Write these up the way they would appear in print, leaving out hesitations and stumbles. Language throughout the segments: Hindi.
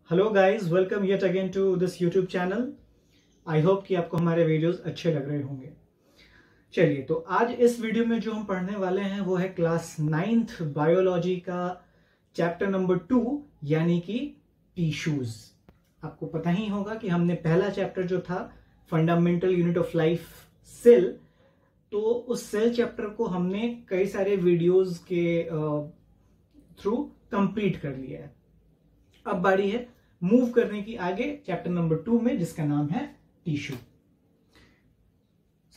Hello guys, welcome yet again to this YouTube channel. I hope कि आपको हमारे वीडियोस अच्छे लग रहे होंगे। चलिए, तो आज इस वीडियो में जो हम पढ़ने वाले हैं वो है क्लास 9th बायोलॉजी का चैप्टर नंबर 2 यानी कि टिश्यूज। आपको पता ही होगा कि हमने पहला चैप्टर जो था fundamental unit of life cell, तो उस सेल चैप्टर को हमने कई सारे वीडियोस के थ्रू कंप्लीट कर लिया है। अब बारी है मूव करने की आगे चैप्टर नंबर 2 में, जिसका नाम है टिश्यू।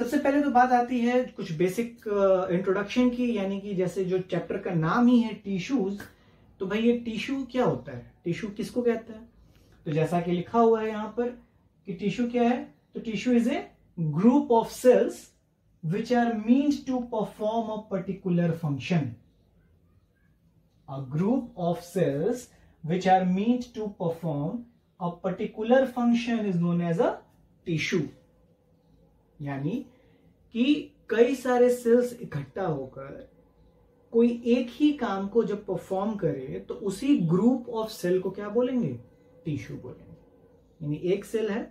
सबसे पहले तो बात आती है कुछ बेसिक इंट्रोडक्शन की, यानी कि जैसे जो चैप्टर का नाम ही है टिश्यूज, तो भाई ये टिश्यू क्या होता है, टिश्यू किसको कहते हैं। तो जैसा कि लिखा हुआ है यहां पर कि टिश्यू क्या है, तो tissue is a group of cells which are meant to perform a particular function. A group of cells which are meant to perform a particular function is known as a tissue। यानी कि कई सारे सेल्स इकट्ठा होकर कोई एक ही काम को जब परफॉर्म करे तो उसी ग्रुप ऑफ सेल को क्या बोलेंगे, टिश्यू बोलेंगे। यानी एक सेल है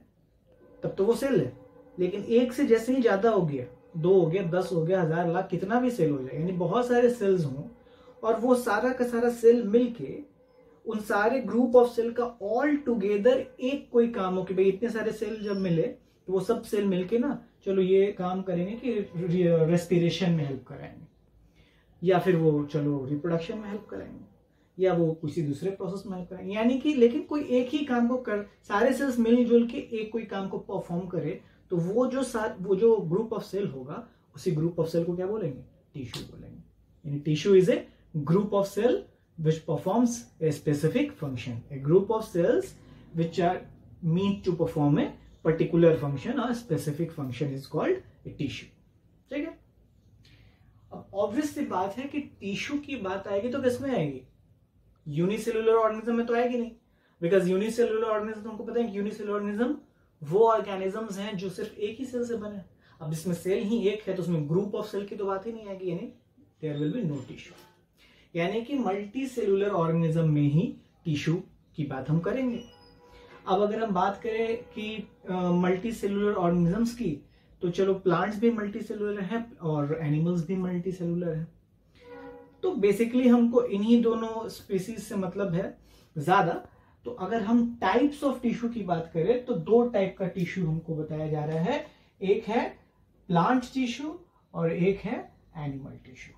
तब तो वो सेल है, लेकिन एक से जैसे ही ज्यादा हो गया, 2 हो गया, 10 हो गया, 1000 लाख कितना भी सेल हो जाए, यानी बहुत सारे सेल्स हों और वो सारा का सारा सेल मिलके उन सारे ग्रुप ऑफ सेल का ऑल टुगेदर एक कोई काम हो कि भाई इतने सारे सेल जब मिले तो वो सब सेल मिलके ना चलो ये काम करेंगे कि रेस्पिरेशन में हेल्प कराएंगे, या फिर वो चलो रिप्रोडक्शन में हेल्प कराएंगे, या वो किसी दूसरे प्रोसेस में हेल्प कराएंगे। यानी कि लेकिन कोई एक ही काम को कर, सारे सेल्स मिलजुल के एक कोई काम को परफॉर्म करे, तो वो जो ग्रुप ऑफ सेल होगा उसी ग्रुप ऑफ सेल को क्या बोलेंगे, टिश्यू बोलेंगे। यानी tissue is a group of cell which performs a specific function, a group of cells which are meant to perform a particular function or specific function is called a tissue। ठीक है। अब ऑब्वियस सी बात है कि टिश्यू की बात आएगी तो किसमें आएगी, यूनिसेलुलर ऑर्गेनिज्म में तो आएगी नहीं, बिकॉज यूनिसेलुलर ऑर्गेनिज्म तुमको पता है कि यूनिसेलुलर ऑर्गेनिज्म वो ऑर्गेनिजम्स हैं जो सिर्फ एक ही सेल से बने। अब इसमें सेल ही एक है तो उसमें ग्रुप ऑफ सेल की तो बात ही नहीं आएगी, यानी there will be no tissue. यानी कि मल्टी सेलुलर ऑर्गेनिज्म में ही टिश्यू की बात हम करेंगे। अब अगर हम बात करें कि मल्टी सेलुलर ऑर्गेनिजम्स की, तो चलो प्लांट्स भी मल्टी सेलुलर हैं और एनिमल्स भी मल्टी सेलुलर हैं। तो बेसिकली हमको इन्हीं दोनों स्पीसीज से मतलब है ज्यादा। तो अगर हम टाइप्स ऑफ टिश्यू की बात करें तो 2 टाइप का टिश्यू हमको बताया जा रहा है, एक है प्लांट टिश्यू और एक है एनिमल टिश्यू।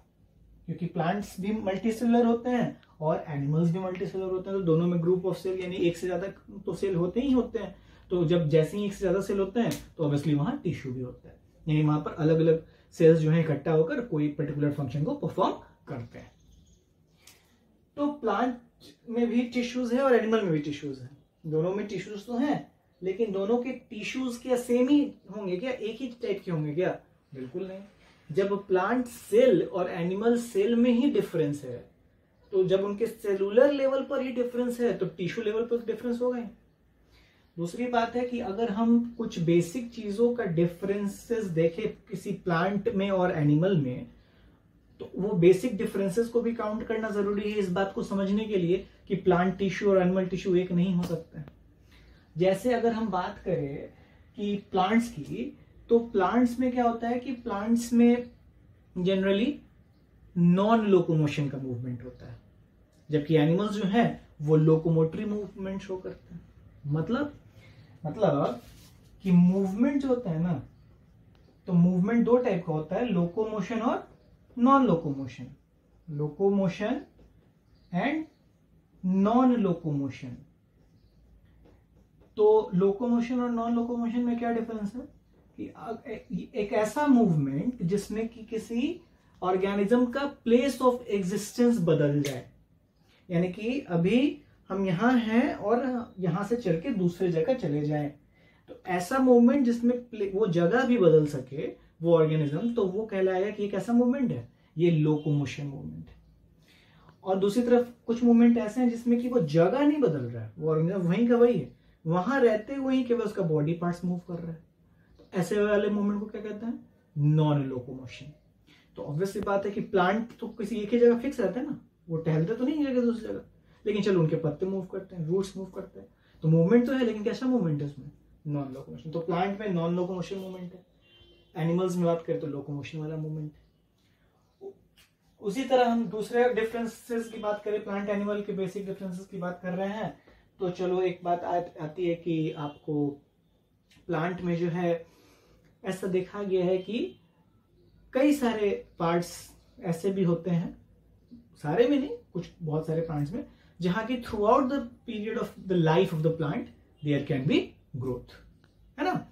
क्योंकि प्लांट्स भी मल्टीसेलुलर होते हैं और एनिमल्स भी मल्टीसेलुलर होते हैं, तो दोनों में ग्रुप ऑफ सेल यानी एक से ज्यादा तो सेल होते ही होते हैं। तो जब जैसे ही एक से ज्यादा सेल होते हैं तो ऑब्वियसली वहां टिश्यू भी होता है, यानी वहां पर अलग अलग सेल्स जो है इकट्ठा होकर कोई पर्टिकुलर फंक्शन को परफॉर्म करते हैं। तो प्लांट में भी टिश्यूज है और एनिमल में भी टिश्यूज है, दोनों में टिश्यूज तो हैं, लेकिन दोनों के टिश्यूज क्या सेम ही होंगे क्या, एक ही टाइप के होंगे क्या, बिल्कुल नहीं। जब प्लांट सेल और एनिमल सेल में ही डिफरेंस है, तो जब उनके सेलुलर लेवल पर ही डिफरेंस है तो टिश्यू लेवल पर डिफरेंस होगा ही। दूसरी बात है कि अगर हम कुछ बेसिक चीजों का डिफरेंसेस देखें किसी प्लांट में और एनिमल में, तो वो बेसिक डिफरेंसेस को भी काउंट करना जरूरी है इस बात को समझने के लिए कि प्लांट टिश्यू और एनिमल टिश्यू एक नहीं हो सकता। जैसे अगर हम बात करें कि प्लांट्स की, तो प्लांट्स में क्या होता है कि प्लांट्स में जनरली नॉन लोकोमोशन का मूवमेंट होता है, जबकि एनिमल्स जो है वो लोकोमोटरी मूवमेंट शो करते हैं। मतलब कि मूवमेंट जो होता है ना, तो मूवमेंट 2 टाइप का होता है, लोकोमोशन और non locomotion. Locomotion and non locomotion. तो लोकोमोशन और नॉन लोकोमोशन में क्या डिफरेंस है कि एक ऐसा मूवमेंट जिसमें कि किसी ऑर्गेनिज्म का प्लेस ऑफ एग्जिस्टेंस बदल जाए, यानी कि अभी हम यहां हैं और यहां से चल के दूसरे जगह चले जाएं, तो ऐसा मूवमेंट जिसमें वो जगह भी बदल सके वो ऑर्गेनिज्म, तो वो कहलाएगा कि एक ऐसा मूवमेंट है, ये लोकोमोशन मूवमेंट है। और दूसरी तरफ कुछ मूवमेंट ऐसे हैं जिसमें कि वो जगह नहीं बदल रहा है, वो ऑर्गेनिज्म वहीं का वही है, वहां रहते हुए ही केवल उसका बॉडी पार्ट्स मूव कर रहा है, ऐसे वाले मूवमेंट को क्या कहते हैं, नॉन लोकोमोशन। तो ऑब्वियसली बात है कि प्लांट तो किसी एक ही जगह फिक्स रहता है ना, वो टहलते तो नहीं जगह दूसरी जगह, लेकिन चलो उनके पत्ते मूव करते हैं, रूट्स मूव करते हैं, तो मूवमेंट तो है, लेकिन कैसा मूवमेंट है उसमें? Non locomotion. तो प्लांट में नॉन लोकोमोशन मूवमेंट है, एनिमल्स में बात करें तो लोकोमोशन वाला मूवमेंट है। उसी तरह हम दूसरे डिफरेंसेस की बात करें, प्लांट एनिमल के बेसिक डिफरेंसेस की बात कर रहे हैं, तो चलो एक बात आती है कि आपको प्लांट में जो है ऐसा देखा गया है कि कई सारे पार्ट्स ऐसे भी होते हैं, सारे में नहीं, कुछ बहुत सारे प्लांट्स में, जहां की throughout the period of the life of the plant there can be growth, है ना।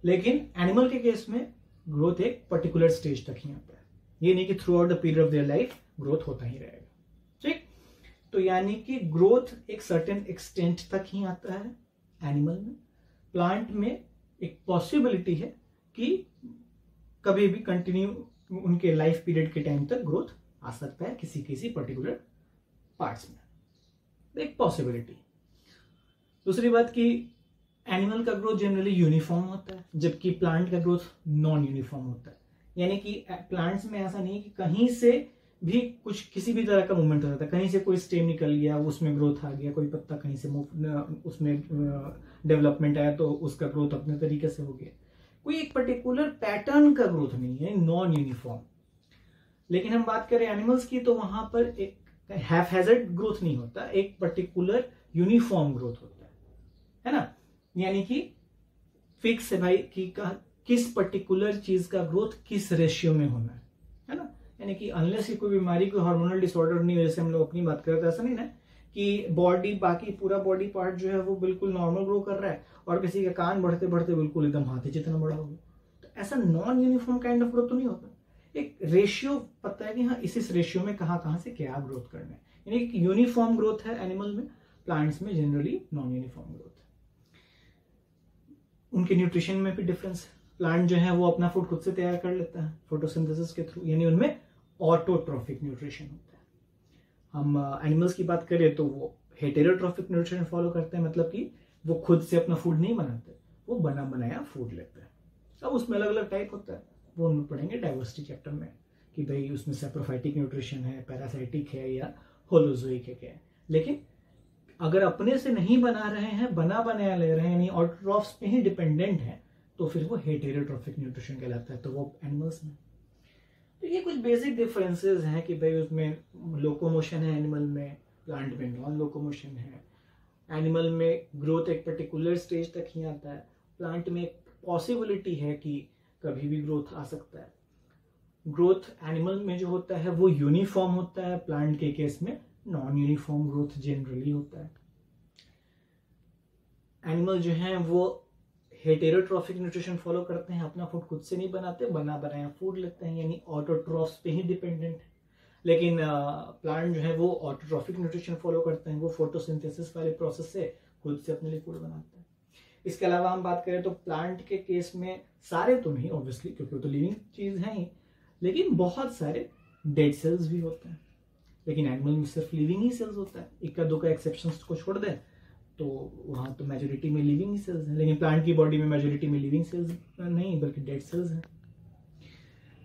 लेकिन एनिमल के केस में ग्रोथ एक पर्टिकुलर स्टेज तक ही आता है, ये नहीं कि through out the period of their life growth होता ही रहेगा, ठीक। तो यानी कि ग्रोथ एक सर्टेन एक्सटेंट तक ही आता है एनिमल में। प्लांट में एक पॉसिबिलिटी है कि कभी भी कंटिन्यू उनके लाइफ पीरियड के टाइम तक ग्रोथ आ सकता है किसी किसी पर्टिकुलर पार्ट्स में, एक पॉसिबिलिटी। दूसरी बात कि एनिमल का ग्रोथ जनरली यूनिफॉर्म होता है, जबकि प्लांट का ग्रोथ नॉन यूनिफॉर्म होता है। यानी कि प्लांट्स में ऐसा नहीं कि कहीं से भी कुछ किसी भी तरह का मूवमेंट हो जाता है, कहीं से कोई स्टेम निकल गया उसमें ग्रोथ आ गया, कोई पत्ता कहीं से उसमें डेवलपमेंट आया तो उसका ग्रोथ अपने तरीके से हो गया, कोई एक पर्टिकुलर पैटर्न का ग्रोथ नहीं है, नॉन यूनिफॉर्म। लेकिन हम बात करें एनिमल्स की तो वहां पर एक हैफहैजर्ड ग्रोथ नहीं होता, एक पर्टिकुलर यूनिफॉर्म ग्रोथ होता है ना। यानी कि फिक्स है भाई कि किस पर्टिकुलर चीज का ग्रोथ किस रेशियो में होना है ना। यानी कि अनलेस ही कोई बीमारी, कोई हार्मोनल डिसऑर्डर नहीं, जैसे हम लोग अपनी बात करते हैं, ऐसा नहीं ना कि बॉडी, बाकी पूरा बॉडी पार्ट जो है वो बिल्कुल नॉर्मल ग्रो कर रहा है और किसी का कान बढ़ते बढ़ते बिल्कुल एकदम हाथी जितना बड़ा हो गया, तो ऐसा non uniform kind of growth तो नहीं होता। एक रेशियो पता है कि हाँ इस रेशियो में कहां से क्या ग्रोथ करना है, यानी कि यूनिफॉर्म ग्रोथ है एनिमल में, प्लांट्स में जनरली नॉन यूनिफॉर्म ग्रोथ है। उनके न्यूट्रिशन में भी डिफरेंस है, प्लांट जो है वो अपना फूड खुद से तैयार कर लेता है फोटोसिंथेसिस के थ्रू, यानी उनमें ऑटोट्रॉफिक न्यूट्रिशन होता है। हम एनिमल्स की बात करें तो वो हेटेरोट्रॉफिक न्यूट्रिशन फॉलो करते हैं, मतलब कि वो खुद से अपना फूड नहीं बनाते, वो बना बनाया फूड लेते हैं। अब उसमें अलग अलग टाइप होता है, वो हम पढ़ेंगे डाइवर्सिटी चैप्टर में कि भाई उसमें सैप्रोफाइटिक न्यूट्रिशन है, पैरासाइटिक है या होलोजोइक है क्या है। लेकिन अगर अपने से नहीं बना रहे हैं, बना बनाया ले रहे हैं, यानी ऑटोट्रॉफ्स पे ही डिपेंडेंट है, तो फिर वो हेटेरोट्रॉफिक न्यूट्रिशन कहलाता है, तो वो एनिमल्स में। तो ये कुछ बेसिक डिफरेंसेस हैं कि भाई उसमें लोकोमोशन है एनिमल में, प्लांट में नॉन लोकोमोशन है। एनिमल में ग्रोथ एक पर्टिकुलर स्टेज तक ही आता है, प्लांट में एक पॉसिबिलिटी है कि कभी भी ग्रोथ आ सकता है। ग्रोथ एनिमल में जो होता है वो यूनिफॉर्म होता है, प्लांट के केस में नॉन यूनिफॉर्म ग्रोथ जनरली होता है। एनिमल जो है वो हेटेरोट्रॉफिक न्यूट्रिशन फॉलो करते हैं, अपना फूड खुद से नहीं बनाते, बना बनाया फूड लेते हैं, यानी ऑटोट्रॉफ्स पे ही डिपेंडेंट है। लेकिन प्लांट जो है वो ऑटोट्रॉफिक न्यूट्रिशन फॉलो करते हैं, वो फोटोसिंथेसिस वाले प्रोसेस से खुद से अपने लिए फूड बनाते हैं। इसके अलावा हम बात करें तो प्लांट के केस में सारे तो नहीं ऑब्वियसली, क्योंकि वो तो लिविंग चीज है ही, लेकिन बहुत सारे डेड सेल्स भी होते हैं। लेकिन एनिमल में सिर्फ लिविंग ही सेल्स होता है, इक्का दो का एक्सेप्शंस को छोड़ दें तो वहां तो मेजोरिटी में लिविंग ही सेल्स हैं। लेकिन प्लांट की बॉडी में मेजोरिटी में लिविंग सेल्स नहीं बल्कि डेड सेल्स हैं।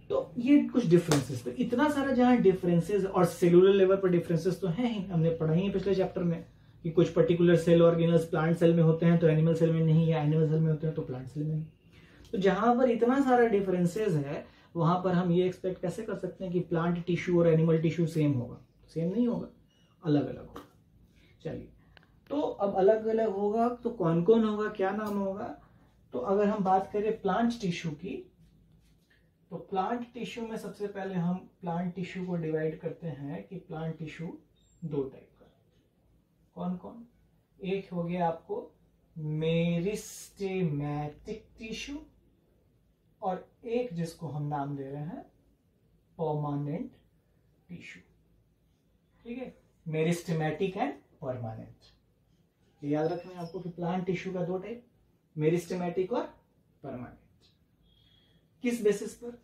तो ये कुछ डिफरेंसेस, तो इतना सारा जहां डिफरेंसेस और सेलुलर लेवल पर डिफरेंसेस तो हैं ही, हमने पढ़ा ही पिछले चैप्टर में कि कुछ particular cell organelles plant cell में होते हैं तो एनिमल सेल में नहीं, या एनिमल सेल में होते हैं तो प्लांट सेल में नहीं। तो जहां पर इतना सारा डिफरेंसेस है वहां पर हम ये एक्सपेक्ट कैसे कर सकते हैं कि प्लांट टिश्यू और एनिमल टिश्यू सेम होगा? सेम नहीं होगा, अलग अलग होगा। चलिए, तो अब अलग अलग होगा तो कौन कौन होगा, क्या नाम होगा? तो अगर हम बात करें प्लांट टिश्यू की, तो प्लांट टिश्यू में सबसे पहले हम प्लांट टिश्यू को डिवाइड करते हैं कि प्लांट टिश्यू दो टाइप का। कौन कौन? एक हो गया आपको मेरिस्टेमेटिक टिश्यू, और एक जिसको हम नाम दे रहे हैं परमानेंट टिश्यू। ठीक है, मेरिस्टेमेटिक एंड परमानेंट। याद रखना है आपको कि प्लांट टिश्यू का दो टाइप, मेरिस्टेमेटिक और परमानेंट। किस बेसिस पर?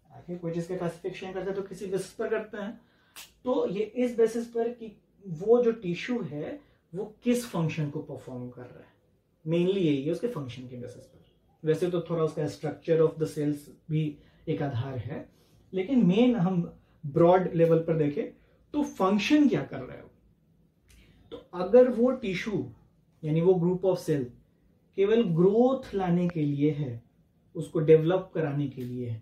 आखिर कोई चीज का क्लासिफिकेशन करते हैं तो किसी बेसिस पर करते हैं, तो ये इस बेसिस पर कि वो जो टिश्यू है वो किस फंक्शन को परफॉर्म कर रहा है, मेनली यही है उसके फंक्शन के बेसिस पर। वैसे तो थोड़ा उसका स्ट्रक्चर ऑफ द सेल्स भी एक आधार है, लेकिन मेन हम ब्रॉड लेवल पर देखें तो फंक्शन क्या कर रहा है वो। तो अगर वो टिश्यू यानी वो ग्रुप ऑफ सेल केवल ग्रोथ लाने के लिए है, उसको डेवलप कराने के लिए है,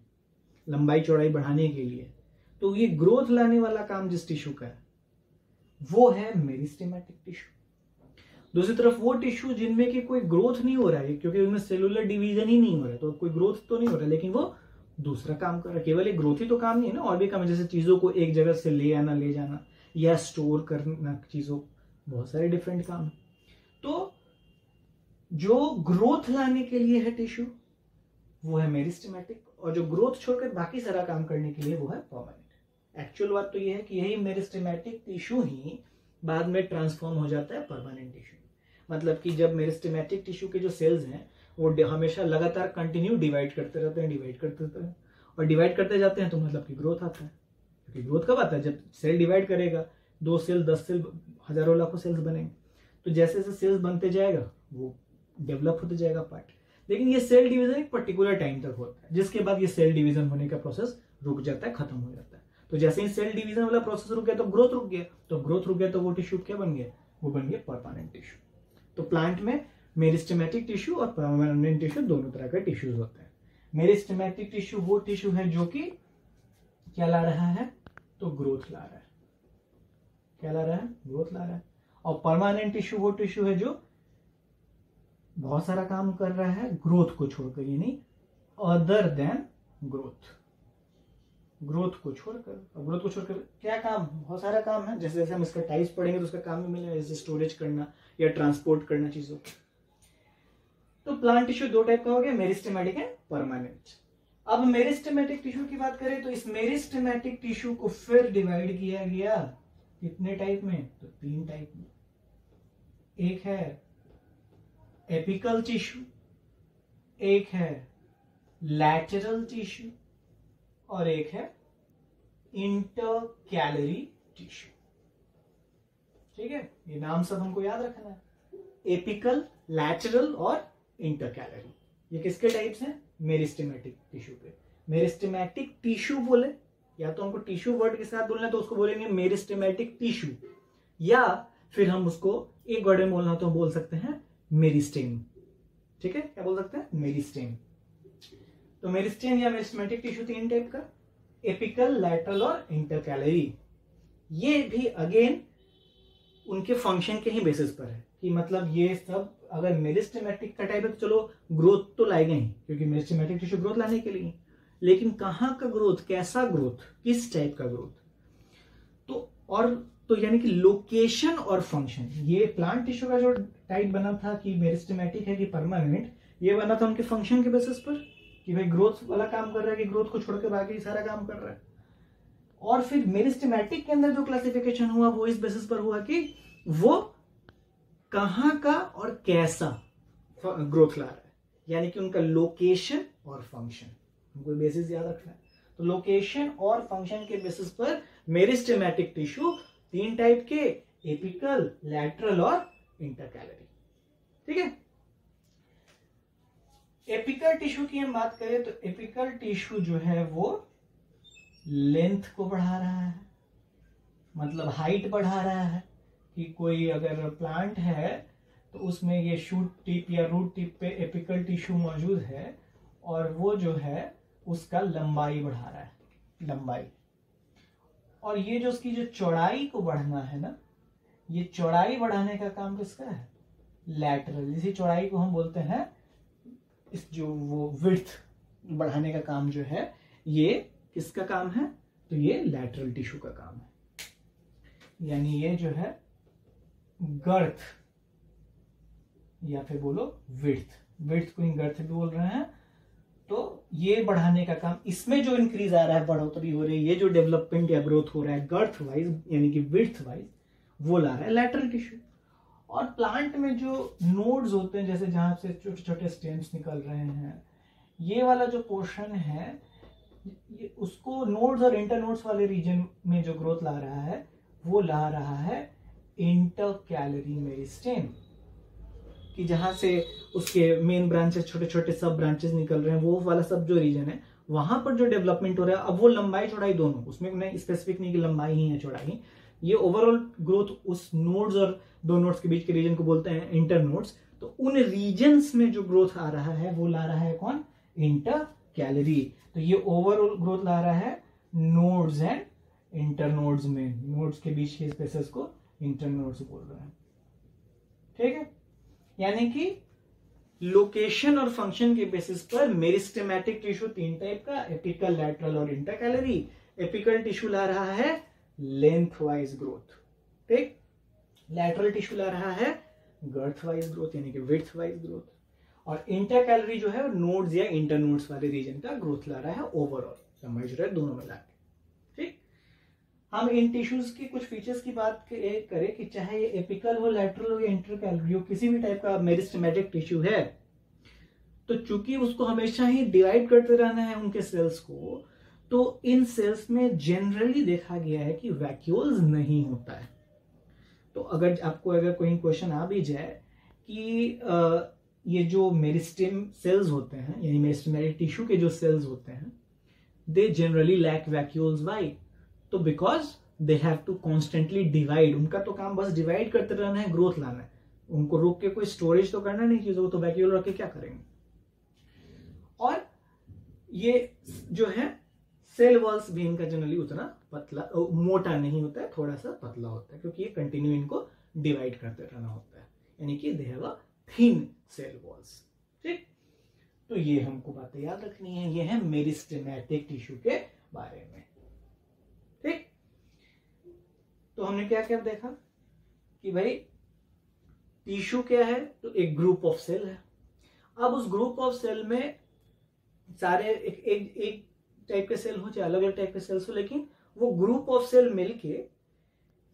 लंबाई चौड़ाई बढ़ाने के लिए, तो ये ग्रोथ लाने वाला काम जिस टिश्यू का है वो है मेरिस्टेमेटिक टिश्यू। दूसरी तरफ वो टिश्यू जिनमें कि कोई ग्रोथ नहीं हो रहा है, क्योंकि उनमें सेलुलर डिवीजन ही नहीं हो रहा है, तो कोई ग्रोथ तो नहीं हो रहा है, लेकिन वो दूसरा काम कर रहा है। केवल एक ग्रोथ ही तो काम नहीं है ना, और भी काम है, जैसे चीजों को एक जगह से ले आना, ले जाना, या स्टोर करना चीजों, बहुत सारे डिफरेंट काम है। तो जो ग्रोथ लाने के लिए है टिश्यू वो है मेरिस्टेमेटिक, और जो ग्रोथ छोड़कर बाकी सारा काम करने के लिए वो है परमानेंट। एक्चुअल बात तो ये है कि यही मेरिस्टेमेटिक टिश्यू ही बाद में ट्रांसफॉर्म हो जाता है परमानेंट टिश्यू। मतलब कि जब मेरिस्टेमेटिक टिश्यू के जो सेल्स हैं वो हमेशा लगातार कंटिन्यू डिवाइड करते रहते हैं, डिवाइड करते रहते हैं, और डिवाइड करते जाते हैं, तो मतलब कि ग्रोथ आता है। क्योंकि ग्रोथ कब आता है? जब सेल डिवाइड करेगा, 2 सेल, 10 सेल, हजारों लाखों सेल्स बनेंगे, तो जैसे जैसे सेल्स बनते जाएगा वो डेवलप होते जाएगा पार्ट। लेकिन ये सेल डिवीजन एक पर्टिकुलर टाइम तक होता है, जिसके बाद ये सेल डिवीजन होने का प्रोसेस रुक जाता है, खत्म हो जाता है। तो जैसे ही सेल डिवीजन वाला प्रोसेस रुक गया तो ग्रोथ रुक गया, तो ग्रोथ रुक गया तो वो टिश्यू क्या बन गया? वो बन गया परमानेंट टिश्यू। तो प्लांट में मेरिस्टेमेटिक टिश्यू और परमानेंट टिश्यू दोनों तरह के टिश्यूज होते हैं। मेरिस्टेमेटिक टिश्यू वो टिश्यू है जो कि क्या ला रहा है? तो ग्रोथ ला रहा है। क्या ला रहा है? ग्रोथ ला रहा है। और परमानेंट टिश्यू वो टिश्यू है जो बहुत सारा काम कर रहा है ग्रोथ को छोड़कर, यानी अदर देन ग्रोथ। ग्रोथ को छोड़कर, और ग्रोथ को छोड़कर क्या काम? बहुत सारा काम है। जैसे जैसे हम इसका टाइप्स पढ़ेंगे तो उसका काम भी मिलेगा, जैसे स्टोरेज करना या ट्रांसपोर्ट करना चीजों को। तो प्लांट टिश्यू 2 टाइप का हो गया, मेरिस्टेमेटिक एंड परमानेंट। अब मेरिस्टेमेटिक टिश्यू की बात करें तो इस मेरिस्टेमेटिक टिश्यू को फिर डिवाइड किया गया कितने टाइप में? तो 3 टाइप में। एक है एपिकल टिश्यू, एक है लैटरल टिश्यू, और एक है इंटरकैलरी टिश्यू। ठीक है, ये नाम सब हमको याद रखना है। एपिकल, लैटरल और इंटरकैलरी, ये किसके टाइप्स हैं? मेरिस्टेमेटिक टिश्यू पे। मेरिस्टेमेटिक टिश्यू बोले, या तो हमको टिश्यू वर्ड के साथ बोलना है तो उसको बोलेंगे मेरिस्टेमेटिक टिश्यू, या फिर हम उसको एक वर्ड में बोलना तो बोल सकते हैं मेरिस्टेम। ठीक है, क्या बोल सकते हैं? मेरिस्टेम। तो मेरिस्टेम या मेरिस्टेमेटिक टिश्यू 3 टाइप का, एपिकल, लैटरल और इंटरकैलरी। ये भी अगेन उनके फंक्शन के ही बेसिस पर है कि मतलब ये सब अगर मेरिस्टेमेटिक का टाइप है तो चलो ग्रोथ तो लाएगा ही, क्योंकि मेरिस्टेमेटिक टिश्यू ग्रोथ लाने के लिए, लेकिन कहां का ग्रोथ, कैसा ग्रोथ, किस टाइप का ग्रोथ, तो यानी कि लोकेशन और फंक्शन। ये प्लांट टिश्यू का जो टाइप बना था कि मेरिस्टेमेटिक है कि परमानेंट, ये बना था उनके फंक्शन के बेसिस पर कि भाई ग्रोथ वाला काम कर रहा है कि ग्रोथ को छोड़कर बाकी सारा काम कर रहा है। और फिर मेरिस्टेमेटिक के अंदर जो क्लासिफिकेशन हुआ वो इस बेसिस पर हुआ कि वो कहां का और कैसा ग्रोथ ला रहा है, यानी कि उनका लोकेशन और फंक्शन, हमको बेसिस याद रखना है। तो लोकेशन और फंक्शन के बेसिस पर मेरिस्टेमेटिक टिश्यू 3 टाइप के, एपिकल, लैटरल और इंटरकैलरी। ठीक है, एपिकल टिश्यू की हम बात करें तो एपिकल टिश्यू जो है वो लेंथ को बढ़ा रहा है, मतलब हाइट बढ़ा रहा है। कि कोई अगर प्लांट है तो उसमें ये शूट टिप या रूट टिप पे एपिकल टिश्यू मौजूद है, और वो जो है उसका लंबाई बढ़ा रहा है, लंबाई। और ये जो उसकी जो चौड़ाई को बढ़ना है ना, ये चौड़ाई बढ़ाने का काम किसका है? लैटरल। इसी चौड़ाई को हम बोलते हैं, इस जो वो विड्थ बढ़ाने का काम जो है ये किसका काम है? तो ये लैटरल टिश्यू का काम है। यानी ये जो है गर्थ या फिर बोलो विड्थ, विड्थ को गर्थ भी बोल रहे हैं। तो ये बढ़ाने का काम, इसमें जो इंक्रीज आ रहा है, बढ़ोतरी हो रही है, ये जो डेवलपमेंट या ग्रोथ हो रहा है गर्थ वाइज यानी कि विड्थ वाइज, वो ला रहा है लैटरल टिश्यू। और प्लांट में जो नोड्स होते हैं, जैसे जहां से छोटे छोटे स्टेम्स निकल रहे हैं, ये वाला जो पोर्शन है उसको नोड्स और इंटरनोड्स वाले रीजन में जो ग्रोथ ला रहा है वो ला रहा है इंटरकैलरी मेरिस्टेम, कि जहां से उसके मेन ब्रांचेस छोटे छोटे सब ब्रांचेस निकल रहे हैं, वो वाला सब जो रीजन है वहां पर जो डेवलपमेंट हो रहा है। अब वो लंबाई चौड़ाई दोनों, उसमें नहीं स्पेसिफिक नहीं कि लंबाई ही है चौड़ाई, ये ओवरऑल ग्रोथ उस नोड्स और दो नोड्स के बीच के रीजन को बोलते हैं इंटर नोड्स। तो उन रीजन्स में जो ग्रोथ आ रहा है वो ला रहा है कौन, इंटर कैलोरी। तो ये ओवरऑल ग्रोथ ला रहा है नोड्स एंड इंटर नोड्स में, नोड्स के बीच के स्पेसेस को इंटर नोड्स बोल रहे हैं। ठीक है, यानी कि लोकेशन और फंक्शन के बेसिस पर मेरिस्टेमेटिक टिश्यू तीन टाइप का, एपिकल, लैटरल और इंटरकैलरी। एपिकल टिश्यू ला रहा है लेंथ वाइज ग्रोथ, ठीक। लैटरल टिश्यू ला रहा है गर्थ वाइज ग्रोथ यानी कि विड्थ वाइज ग्रोथ, और इंटरकैलरी जो है नोड्स या इंटर नोड्स वाले रीजन का ग्रोथ ला रहा है ओवरऑल, समझ रहे दोनों मिला के। ठीक, हम इन टिश्यूज की कुछ फीचर्स की बात करें कि चाहे ये एपिकल हो, लैटरल हो या इंटरकैलरी हो, किसी भी टाइप का मेरिस्टेमेटिक टिश्यू है तो चूंकि उसको हमेशा ही डिवाइड करते रहना है उनके सेल्स को, तो इन सेल्स में जनरली देखा गया है कि वैक्यूल्स नहीं होता है। तो अगर कोई क्वेश्चन आ भी जाए कि ये जो मेरिस्टेम सेल्स होते हैं यानी मेरिस्टेमेटिक टिश्यू के जो सेल्स होते हैं, they generally lack vacuoles. Why? तो because they have to constantly divide, उनका तो काम बस डिवाइड करते रहना है, ग्रोथ लाना है, उनको रोक के कोई स्टोरेज तो करना नहीं चीजों को, तो वैक्यूल रख के क्या करेंगे। और ये जो है सेल वॉल्स भी इनका जनरली उतना पतला मोटा नहीं होता है, थोड़ा सा पतला होता है, क्योंकि ये कंटिन्यू इनको डिवाइड करते रहना होता है, यानी कि they have a thin cell walls. ठीक, तो ये हमको बातें याद रखनी है, ये है मेरिस्टेमेटिक टिश्यू के बारे में। ठीक, तो हमने क्या क्या देखा कि भाई टिश्यू क्या है, तो एक ग्रुप ऑफ सेल है। अब उस ग्रुप ऑफ सेल में सारे एक टाइप के सेल हो, चाहे अलग अलग टाइप के सेल्स हो, लेकिन वो ग्रुप ऑफ सेल मिलके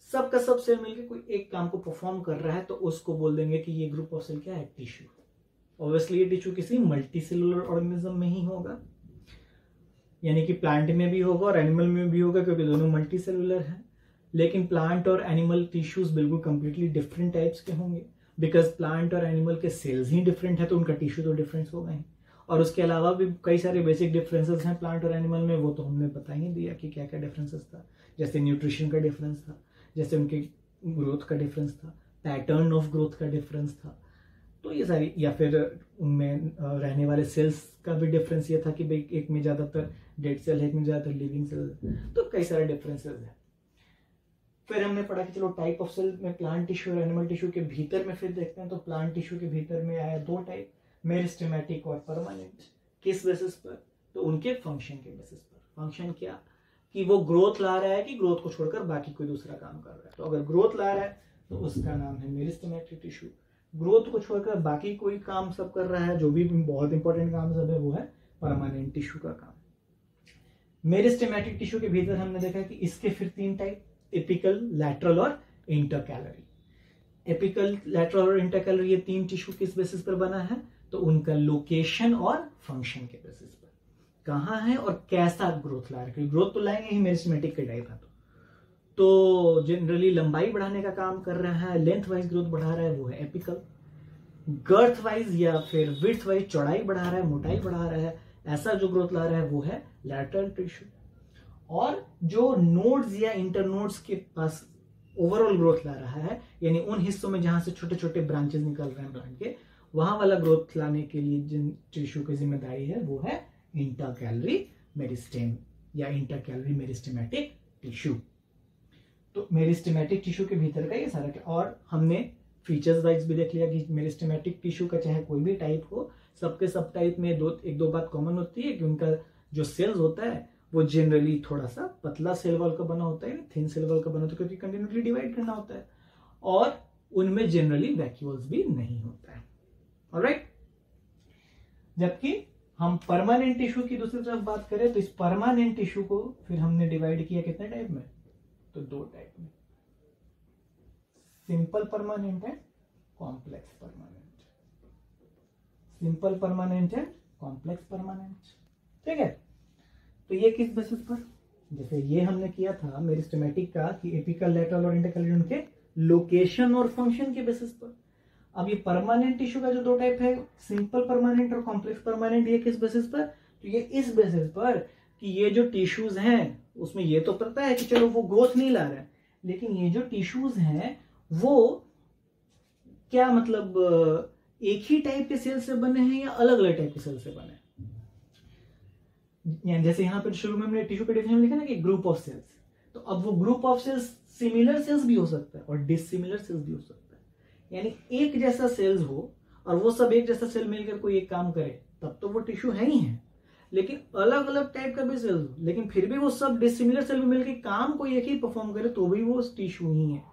सबका सब सेल मिलके कोई एक काम को परफॉर्म कर रहा है, तो उसको बोल देंगे कि ये ग्रुप ऑफ सेल क्या है, टिश्यू। ऑब्वियसली ये टिश्यू किसी मल्टी सेलुलर ऑर्गेनिज्म में ही होगा, यानी कि प्लांट में भी होगा और एनिमल में भी होगा, क्योंकि दोनों मल्टी सेलुलर हैं। लेकिन प्लांट और एनिमल टिश्यूज बिल्कुल कंप्लीटली डिफरेंट टाइप्स के होंगे, बिकॉज प्लांट और एनिमल के सेल्स ही डिफरेंट है, तो उनका टिश्यू तो डिफरेंस होगा ही। और उसके अलावा भी कई सारे बेसिक डिफरेंसेस हैं प्लांट और एनिमल में, वो तो हमने बता ही दिया कि क्या क्या डिफरेंसेस था। जैसे न्यूट्रिशन का डिफरेंस था, जैसे उनके ग्रोथ का डिफरेंस था, पैटर्न ऑफ ग्रोथ का डिफरेंस था, तो ये सारी, या फिर उनमें रहने वाले सेल्स का भी डिफरेंस ये था कि भाई एक में ज्यादातर डेड सेल है, एक में ज्यादातर लिविंग सेल, तो कई सारे डिफरेंसेस है। फिर हमने पढ़ा कि चलो टाइप ऑफ सेल में प्लांट टिश्यू और एनिमल टिश्यू के भीतर में फिर देखते हैं, तो प्लांट टिश्यू के भीतर में आया दो टाइप, मेरिस्टेमेटिक और परमानेंट। किस बेसिस पर? तो उनके फंक्शन के बेसिस पर। फंक्शन क्या, कि वो ग्रोथ ला रहा है कि ग्रोथ को छोड़कर बाकी कोई दूसरा काम कर रहा है। तो अगर ग्रोथ ला रहा है तो उसका नाम है मेरिस्टेमेटिक टिश्यू, ग्रोथ को छोड़कर बाकी कोई काम सब कर रहा है, जो भी बहुत इंपॉर्टेंट काम सब है, वो है परमानेंट टिश्यू का काम। मेरिस्टेमेटिक टिश्यू के भीतर हमने देखा कि इसके फिर तीन टाइप, एपिकल, लैटरल और इंटरकैलरी। एपिकल, लैटरल और इंटरकैलरी ये तीन टिश्यू किस बेसिस पर बना है, तो उनका लोकेशन और फंक्शन के बेसिस पर, कहां है और कैसा ग्रोथ ला रहा है। ग्रोथ तो लाएंगे ही, मेरिस्टेमेटिक के टाइप है तो जनरली लंबाई बढ़ाने का काम कर रहा है, लेंथ वाइज ग्रोथ बढ़ा रहा है, वो है एपिकल। गर्थ वाइज या फिर विड्थ वाइज चौड़ाई बढ़ा रहा है, मोटाई बढ़ा रहा है, ऐसा जो ग्रोथ ला रहा है वो है लैटरल टिश्यू। और जो नोड्स या इंटरनोड्स के पास ओवरऑल ग्रोथ ला रहा है, यानी उन हिस्सों में जहां से छोटे छोटे ब्रांचेस निकल रहे हैं प्लांट के, वहां वाला ग्रोथ लाने के लिए जिन टिश्यू की जिम्मेदारी है वो है इंटरकैलरी मेरिस्टेम या इंटरकैलरी मेरिस्टेमेटिक टिश्यू। तो मेरिस्टेमेटिक टिश्यू के भीतर का ये सारा, और हमने फीचर्स वाइज भी देख लिया कि मेरिस्टेमेटिक टिश्यू का चाहे कोई भी टाइप हो, सबके सब टाइप में एक दो बात कॉमन होती है कि उनका जो सेल्स होता है वो जनरली थोड़ा सा पतला सेल वॉल का बना होता है, थिन सेल वॉल का बना होता है, क्योंकि कंटिन्यूसली डिवाइड करना होता है, और उनमें जनरली वैक्यूल्स भी नहीं होता है। ऑलराइट, जबकि हम परमानेंट टिश्यू की दूसरी तरफ बात करें तो इस परमानेंट टिश्यू को फिर हमने डिवाइड किया कितने टाइप में, तो दो टाइप में, simple permanent and complex permanent. Simple permanent and complex permanent. ठीक है, तो ये किस बेसिस पर, जैसे ये हमने किया था मेरिस्टेमेटिक का कि एपिकल, लैटरल और इंटरकैलरी उनके लोकेशन और फंक्शन के बेसिस पर। अब ये परमानेंट टिश्यू का जो दो टाइप है, सिंपल परमानेंट और कॉम्प्लेक्स परमानेंट, ये किस बेसिस पर, तो ये इस बेसिस पर कि ये जो टिश्यूज हैं उसमें ये तो पता है कि चलो वो ग्रोथ नहीं ला रहा है, लेकिन ये जो टिश्यूज हैं वो क्या मतलब एक ही टाइप के सेल से बने हैं या अलग अलग टाइप के सेल से बने हैं? जैसे यहाँ पे शुरू में हमने टिश्यू के डेफिनेशन लिखा ना कि ग्रुप ऑफ सेल्स, तो अब वो group of cells similar cells भी हो सकता है और डिसिमिलर सेल्स भी हो सकता है। यानी एक जैसा सेल्स हो और वो सब एक जैसा सेल मिलकर कोई एक काम करे, तब तो वो टिश्यू है ही है। लेकिन अलग अलग टाइप का भी सेल हो, लेकिन फिर भी वो सब डिसिमिलर सेल में मिलकर काम कोई एक ही परफॉर्म करे, तो भी वो टिश्यू ही है।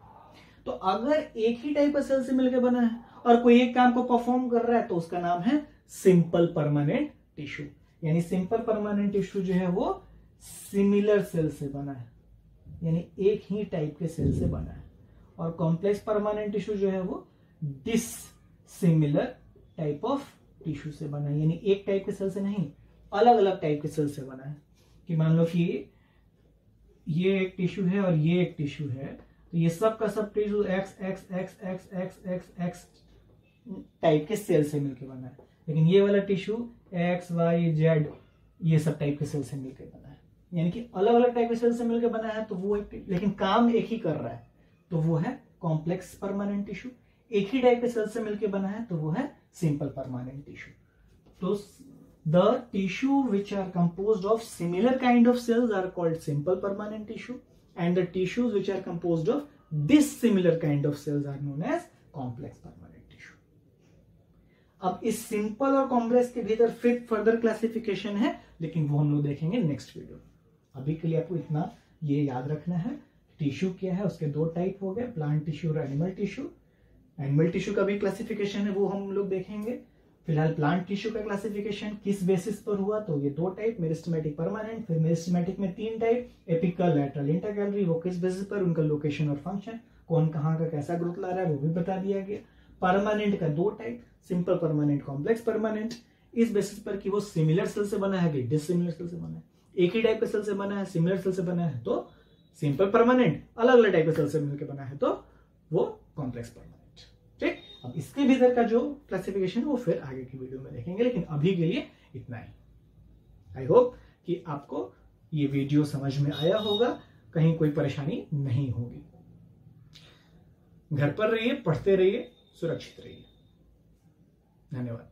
तो अगर एक ही टाइप का सेल से मिलकर बना है और कोई एक काम को परफॉर्म कर रहा है, तो उसका नाम है सिंपल परमानेंट टिश्यू। यानी सिंपल परमानेंट टिश्यू जो है वो सिमिलर सेल से बना है, यानी एक ही टाइप के सेल से बना है। और कॉम्प्लेक्स परमानेंट टिश्यू जो है वो डिसिमिलर टाइप ऑफ टिश्यू से बना है, यानी एक टाइप के सेल से नहीं, अलग अलग टाइप के सेल से बना है। कि मान लो कि ये एक टिश्यू है और ये एक टिश्यू है, तो ये सब का सब tissue x x x x x x x type के सेल से मिलकर बना है। लेकिन ये वाला टिश्यू एक्स वाई जेड ये सब टाइप के सेल से मिलकर बना है, यानी कि अलग अलग टाइप के सेल से मिलकर बना है। तो वो एक, लेकिन काम एक ही कर रहा है, तो वो है कॉम्प्लेक्स परमानेंट टिश्यू। एक ही टाइप के सेल से मिलकर बना है, तो वो है सिंपल परमानेंट टिश्यू। तो the tissue which are composed of similar kind of cells are called simple permanent tissue, and the tissues which are composed of dissimilar kind of cells are known as complex permanent tissue. अब इस सिंपल और कॉम्प्लेक्स के भीतर फिर फर्दर क्लासिफिकेशन है, लेकिन वो हम लोग देखेंगे नेक्स्ट वीडियो। अभी के लिए आपको इतना ये याद रखना है, टिश्यू क्या है, उसके दो टाइप हो गए, प्लांट टिश्यू और एनिमल टिश्यू। एनिमल टिश्यू का भी क्लासिफिकेशन है, वो हम लोग देखेंगे। फिलहाल प्लांट टिश्यू का क्लासिफिकेशन किस बेसिस पर हुआ, तो ये दो टाइप, मेरिस्टेमेटिक परमानेंट। फिर मेरिस्टेमेटिक में तीन टाइप, एपिकल, लैटरल, इंटरगैलरी। वो किस बेसिस पर, उनका लोकेशन और फंक्शन, कौन कहाँ का कैसा ग्रोथ ला रहा है वो भी बता दिया गया। परमानेंट का दो type, simple permanent, complex permanent. इस बेसिस पर कि वो सिमिलर सेल से बना है कि डिसिमिलर सेल से बना है, एक ही टाइप के सेल से बना है, सिमिलर सेल से बना है तो सिंपल परमानेंट, अलग अलग टाइप के सेल से मिलकर बना है तो वो कॉम्प्लेक्स परमानेंट। ठीक, अब इसके भीतर का जो क्लासिफिकेशन है वो फिर आगे की वीडियो में देखेंगे, लेकिन अभी के लिए इतना ही। आई होप कि आपको ये वीडियो समझ में आया होगा, कहीं कोई परेशानी नहीं होगी। घर पर रहिए, पढ़ते रहिए, सुरक्षित रहिए। धन्यवाद।